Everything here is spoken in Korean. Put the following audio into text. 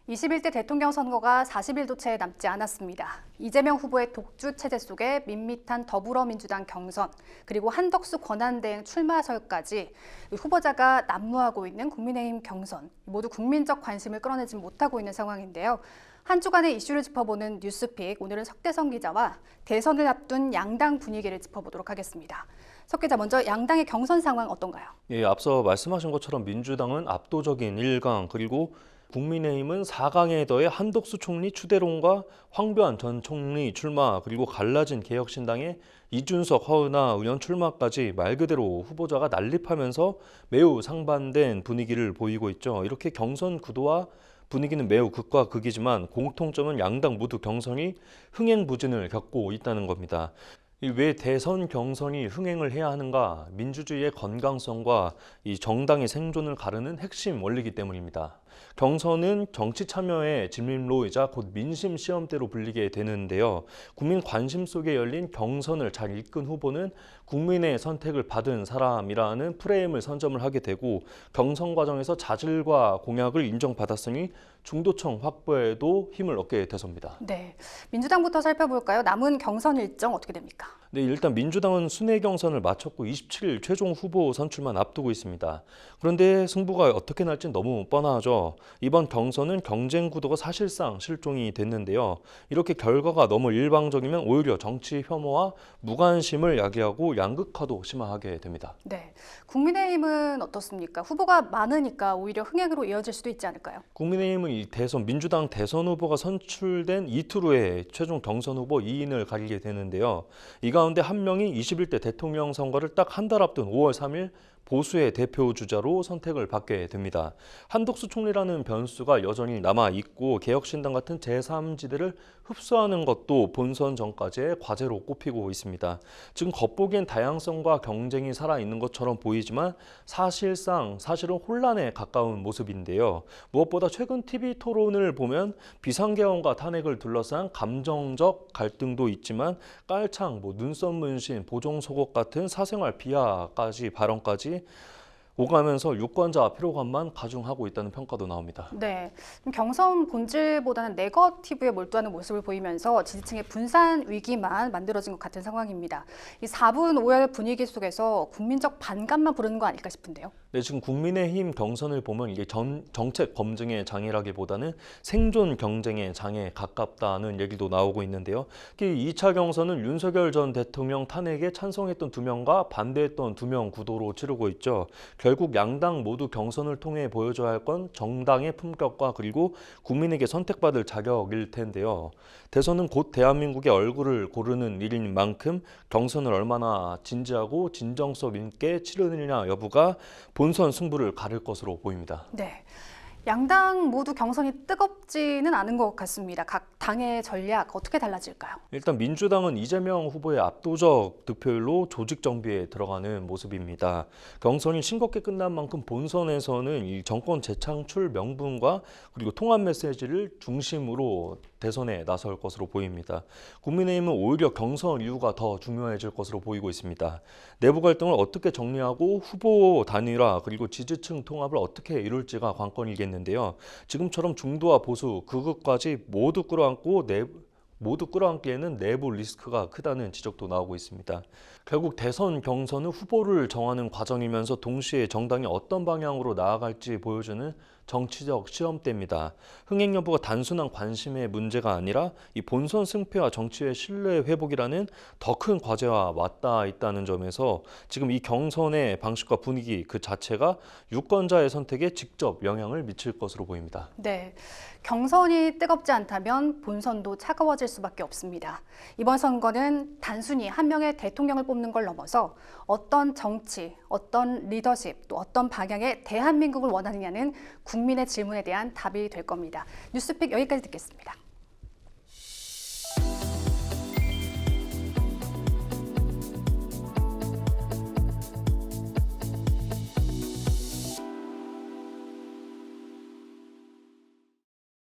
21대 대통령 선거가 40일도 채 남지 않았습니다. 이재명 후보의 독주 체제 속에 밋밋한 더불어민주당 경선, 그리고 한덕수 권한대행 출마설까지 후보자가 난무하고 있는 국민의힘 경선, 모두 국민적 관심을 끌어내지 못하고 있는 상황인데요. 한 주간의 이슈를 짚어보는 뉴스픽, 오늘은 석대성 기자와 대선을 앞둔 양당 분위기를 짚어보도록 하겠습니다. 석 기자, 먼저 양당의 경선 상황 어떤가요? 앞서 말씀하신 것처럼 민주당은 압도적인 1강, 그리고 국민의힘은 4강에 더해 한덕수 총리 추대론과 황교안 전 총리 출마, 그리고 갈라진 개혁신당의 이준석, 허은하 의원 출마까지 말 그대로 후보자가 난립하면서 매우 상반된 분위기를 보이고 있죠. 이렇게 경선 구도와 분위기는 매우 극과 극이지만 공통점은 양당 모두 경선이 흥행부진을 겪고 있다는 겁니다. 왜 대선 경선이 흥행을 해야 하는가? 민주주의의 건강성과 이 정당의 생존을 가르는 핵심 원리이기 때문입니다. 경선은 정치 참여의 진입로이자 곧 민심 시험대로 불리게 되는데요. 국민 관심 속에 열린 경선을 잘 이끈 후보는 국민의 선택을 받은 사람이라는 프레임을 선점을 하게 되고, 경선 과정에서 자질과 공약을 인정받았으니 중도층 확보에도 힘을 얻게 돼서입니다. 네, 민주당부터 살펴볼까요? 남은 경선 일정 어떻게 됩니까? 네, 일단 민주당은 순회 경선을 마쳤고 27일 최종 후보 선출만 앞두고 있습니다. 그런데 승부가 어떻게 날지 너무 뻔하죠. 이번 경선은 경쟁 구도가 사실상 실종이 됐는데요. 이렇게 결과가 너무 일방적이면 오히려 정치 혐오와 무관심을 야기하고 양극화도 심화하게 됩니다. 네, 국민의힘은 어떻습니까? 후보가 많으니까 오히려 흥행으로 이어질 수도 있지 않을까요? 국민의힘은 이 민주당 대선 후보가 선출된 이틀 후에 최종 경선 후보 2인을 가리게 되는데요. 이 가운데 한 명이 21대 대통령 선거를 딱 한 달 앞둔 5월 3일 보수의 대표 주자로 선택을 받게 됩니다. 한덕수 총리라는 변수가 여전히 남아있고 개혁신당 같은 제3지대를 흡수하는 것도 본선 전까지의 과제로 꼽히고 있습니다. 지금 겉보기엔 다양성과 경쟁이 살아있는 것처럼 보이지만 사실은 혼란에 가까운 모습인데요. 무엇보다 최근 TV 토론을 보면 비상계엄과 탄핵을 둘러싼 감정적 갈등도 있지만 깔창, 눈썹 문신, 보정소국 같은 사생활 비하까지 발언까지 오가면서 유권자 피로감만 가중하고 있다는 평가도 나옵니다. 네, 경선 본질보다는 네거티브에 몰두하는 모습을 보이면서 지지층의 분산 위기만 만들어진 것 같은 상황입니다. 이 4분 5열 분위기 속에서 국민적 반감만 부르는 거 아닐까 싶은데요. 네, 지금 국민의힘 경선을 보면 이게 정책 검증의 장이라기보다는 생존 경쟁의 장에 가깝다는 얘기도 나오고 있는데요. 특히 2차 경선은 윤석열 전 대통령 탄핵에 찬성했던 2명과 반대했던 2명 구도로 치르고 있죠. 결국 양당 모두 경선을 통해 보여줘야 할 건 정당의 품격과 그리고 국민에게 선택받을 자격일 텐데요. 대선은 곧 대한민국의 얼굴을 고르는 일인 만큼 경선을 얼마나 진지하고 진정성 있게 치르느냐 여부가 본선 승부를 가릴 것으로 보입니다. 네, 양당 모두 경선이 뜨겁지는 않은 것 같습니다. 각 당의 전략 어떻게 달라질까요? 일단 민주당은 이재명 후보의 압도적 득표율로 조직 정비에 들어가는 모습입니다. 경선이 싱겁게 끝난 만큼 본선에서는 이 정권 재창출 명분과 그리고 통합 메시지를 중심으로 대선에 나설 것으로 보입니다. 국민의힘은 오히려 경선 이유가 더 중요해질 것으로 보이고 있습니다. 내부 갈등을 어떻게 정리하고 후보 단일화 그리고 지지층 통합을 어떻게 이룰지가 관건이겠는데요. 지금처럼 중도와 보수, 극우까지 모두 끌어안기에는 내부 리스크가 크다는 지적도 나오고 있습니다. 결국 대선 경선은 후보를 정하는 과정이면서 동시에 정당이 어떤 방향으로 나아갈지 보여주는 정치적 시험대입니다. 흥행 여부가 단순한 관심의 문제가 아니라 이 본선 승패와 정치의 신뢰 회복이라는 더 큰 과제와 맞닿아 있다는 점에서 지금 이 경선의 방식과 분위기 그 자체가 유권자의 선택에 직접 영향을 미칠 것으로 보입니다. 네, 경선이 뜨겁지 않다면 본선도 차가워질 수밖에 없습니다. 이번 선거는 단순히 한 명의 대통령을 뽑는 걸 넘어서 어떤 정치, 어떤 리더십, 또 어떤 방향의 대한민국을 원하느냐는 국민의 질문에 대한 답이 될 겁니다. 뉴스픽 여기까지 듣겠습니다.